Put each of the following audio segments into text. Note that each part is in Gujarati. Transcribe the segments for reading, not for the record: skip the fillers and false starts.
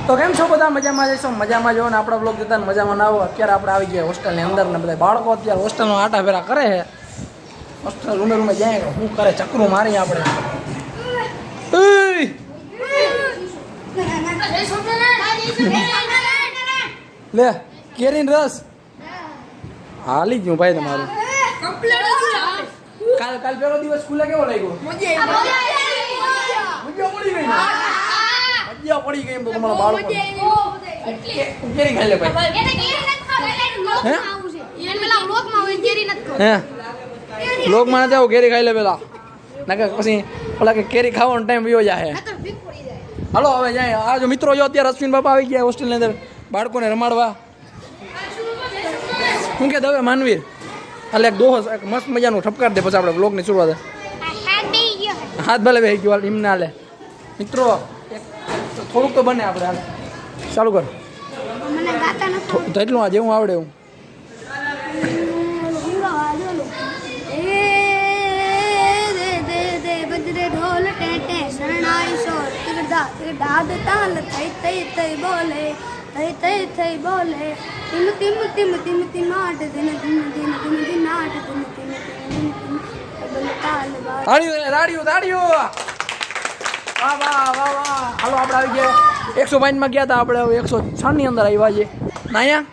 તો કેમ છો બધા? મજામાં જઈશો? મજામાં જો ને આપણા બ્લોગ જોતા ને મજામાં ના આવો. અત્યારે આપણે આવી ગયા હોસ્ટેલની અંદર ને બધા બાળકો અત્યારે હોસ્ટેલનો આટા ફેરા કરે છે. હોસ્ટેલ રૂમે જાય શું કરે, ચક્રું મારી આપણે. લે કેરીન રસ હાલી ગયું ભાઈ તમારું. કાલ પેલો દિવસ સ્કૂલે કેવો લાગ્યો? મજા પડી ગઈ. મજા પડી ગઈ એમ તો તમારા બાળકો કેરી ખાઈ લે ભાઈ. હે લોકમાં જાવ કેરી ખાઈ લે પેલા, ના કે પછી ઓલા કે કેરી ખાવાનો ટાઈમ વયો જાય. હાલો હવે જાય. આ જો મિત્રો જો અત્યારે અશ્વિન બાપા આવી ગયા હોસ્ટેલની અંદર બાળકોને રમાડવા. શું કે દવે માનવીર એટલે એક દોહો એક મસ્ત મજાનું ઠપકાર દે પછી આપણે બ્લોગની શરૂઆત. હાથ ભલે બે ગયો એમને હાલે. મિત્રો થોડુંક તો બને આપણે હાલ ચાલુ કર તો એટલું આ જેવું આવડે એવું. હાલો આપણે આવી ગયા 105 માં ગયા હતા આપણે, હવે 106 ની અંદર આવ્યા છે નાયા.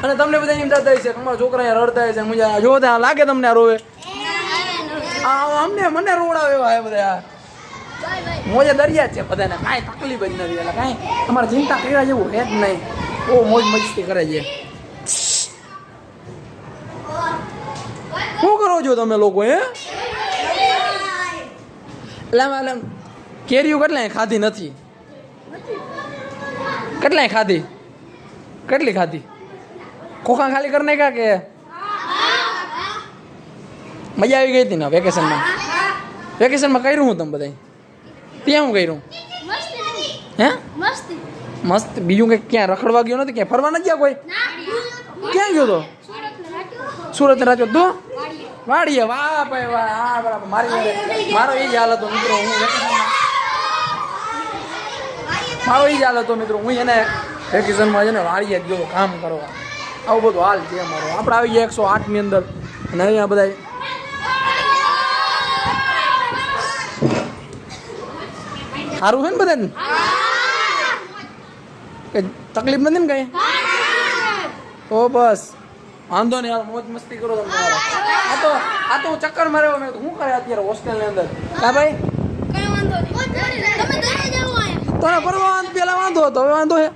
અને તમને બધા એમ થતા છે તમારા છોકરા રડતા છે મજા જો લાગે તમને આ રોવે. અમને મને રોવડાવે એવા હે બધા. મોજે દરિયા જ છે બધાને, કાંઈ તકલીફ જ નથી. એટલે કાંઈ અમારે ચિંતા કર્યા જેવું હે જ નહીં. બહુ મોજ મસ્તી કરે છે. શું કરો છો તમે લોકો? હે એટલે કેરીઓ કેટલાય ખાધી નથી? કેટલાય ખાધી? કેટલી ખાધી? ખોખા ખાલી કરી નાખ્યા કે મજા આવી ગઈ હતી ને વેકેશનમાં? વેકેશનમાં કર્યું હું તમે બધા ત્યાં હું કર્યું? હે મસ્ત. બીજું કંઈક ક્યાં રખડવા ગયો નથી? ક્યાં ફરવા નથી ગયા કોઈ? ક્યાં ગયો તો? સુરત રાખ્યો તો વાડીએ? વાહ ભાઈ વાહ. હા બરાબર. મારો એ જ હાલ હતો મિત્રો. મારો એ જ હાલ હતો મિત્રો. હું એને વેકેશનમાં છે ને વાડીએ જ ગયો કામ કરવા. આવું બધું હાલ છે અમારો. આપણે આવી ગયા 108 ની અંદર અને અહીંયા બધા સારું છે ને બધાને? કઈ તકલીફ નથી ને કઈ? તો બસ વાંધો નહીં. હાલ મોજ મસ્તી કરો તમે. આ તો હું ચક્કર માર્યો મેં. શું કરે અત્યારે હોસ્ટેલની અંદર? હા ભાઈ તને પરવા પેલા વાંધો હતો, હવે વાંધો છે?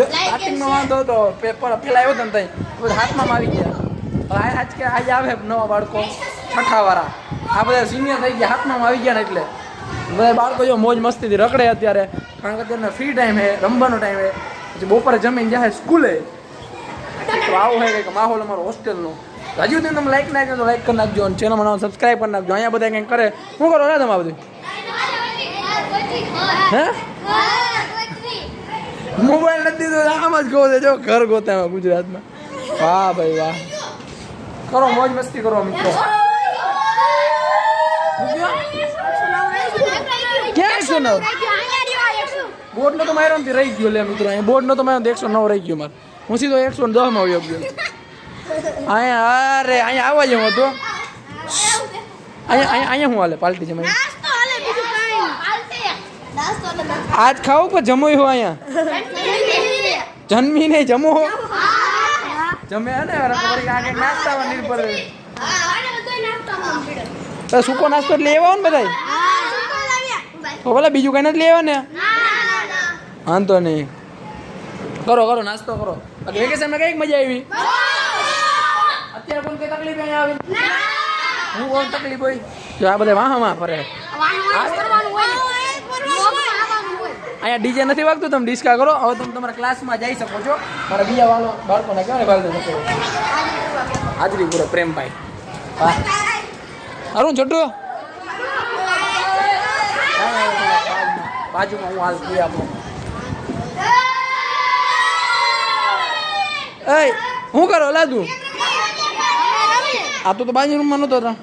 સ્ટાર્ટિંગમાં વાંધો હતો પેલા આવ્યો હતો ને તઈ હાથમાં આવી ગયા. આજે આવે નવા બાળકો 6ઠા વાળા, આ બધા સિનિયર થઈ ગયા, હાથમાં આવી ગયા ને એટલે બધા બાળકો જો મોજ મસ્તીથી રખડે અત્યારે. કારણ કે અત્યારે ફ્રી ટાઈમ છે, રમવાનો ટાઈમ છે. પછી બપોરે જમીને જાય સ્કૂલે. તો આવું છે કંઈક માહોલ અમારો હોસ્ટેલનો. હજુ સુધી તમે લાઈક ના કર્યો તો લાઈક કરી નાખજો અને ચેનલમાં નામ સબસ્ક્રાઈબ કરી નાખજો. અહીંયા બધા કંઈક કરે. શું કરો ને તમે બધું? હે મોબાઈલ નથી દીધો આમ જ કહો છે જો ઘર ગોતા ગુજરાતમાં. વાહ ભાઈ વાહ. કરો મોજ મસ્તી કરો મિત્રો. ક્યાં 109? બોર્ડ નો તો માર્યો નથી રહી ગયો લે મિત્રો. અહીંયા બોર્ડ નો તો માર્યો 109 રહી ગયો મારે. હું સીધો 110 માં આવ્યો ગયો. અહીંયા અરે અહીંયા આવવા જેવું હતું. અહીંયા શું હાલે? પાર્ટી છે આજ ખાવું કે જમો હો? અહીંયા જન્મી નહીં જમો હો? જમે હે ને નાસ્તા નિર્ભર. સૂકો નાસ્તો એટલે લેવા ને બધા તો ભલે બીજું કઈ નથી લેવા ને? વાંધો નહીં. કરો કરો નાસ્તો કરો. વેકેશનમાં કઈક મજા આવી? અત્યારે કોણ કઈ તકલીફ અહીંયા આવી? હું કોણ તકલીફ હોય? જો આ બધા વાહમાં ફરે. અહીંયા ડીજે નથી વાગતું, તમે ડિસ્કા કરો. હવે તમે તમારા ક્લાસમાં જઈ શકો છો. મારા બીજા વાળો બાળકોને કહેવાય ભાગ શકો. હાજરી પૂરો પ્રેમભાઈ. હા હારું છોટું બાજુમાં હું હાલ પી આપો. એ શું કરો લાદું? આ તો બાજુ રૂમમાં નહોતો.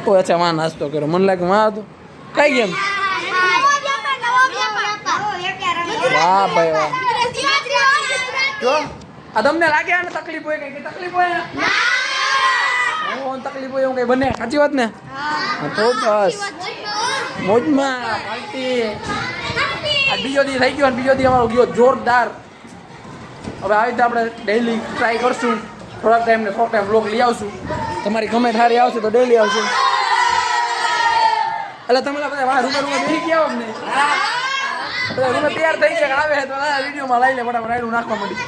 ઓ અચ્છા માં નાસ્તો કર્યો મને લાગે માં હતો કઈ ગેમ વાહ ભાઈ વાહ જો આ તમને લાગે આને તકલીફ હોય કઈ તકલીફ હોય તકલીફ હોય એવું કઈ બને સાચી વાત ને તો બસ મોજમાં પાર્ટી આ બીજો દી થઈ ગયો અને બીજો દી અમારો ગયો જોરદાર હવે આવી રીતે આપણે ડેઈલી ટ્રાય કરશું થોડાક ટાઈમ બ્લોગ લઈ આવશું તમારી કમેન્ટ સારી આવશે તો ડેઈલી આવશે એટલે તમે બધા રૂમે બેસી ગયા ને બધા રૂમે તૈયાર થઈ ગયા આવે તો વિડીયોમાં લઈ લે બરાબર રાયડું નાખવા મળી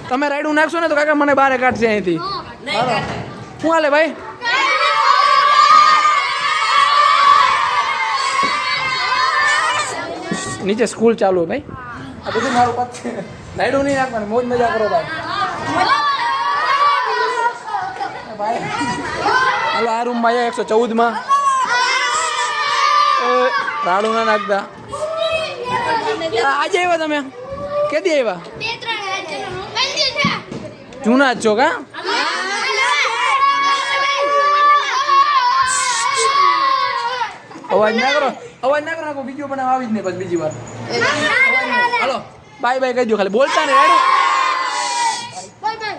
તમે રાયડું નાખશો ને તો કાકા મને બારે કાઢશે અહીંથી શું હાલે ભાઈ નીચે સ્કૂલ ચાલુ ભાઈ આ બધું મારું પત રાયડું નહીં નાખવાનું મોજ મજા કરો ભાઈ હાલો આ રૂમમાં આવ્યા 114માં રાડું ના નાખતા આજે આવ્યા તમે કેદી આવ્યા જૂના જ છો કા અવાજ ના કરો વિડીયો બનાવ આવી જ નહીં પછી બીજી વાર હાલો બાય બાય કહી દો ખાલી બોલતા ને રાડું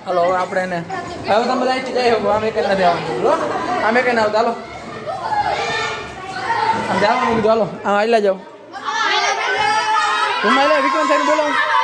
હાલો હવે આપણે એને હવે તમે બધા જઈ શકો આમે કઈ નથી આવવાનું આમે કઈ ના આવતા હાલો આમ જવાનું કીધું હાલો આમ આયલા જાઓ વિક્રમ સાહેબ બોલાવો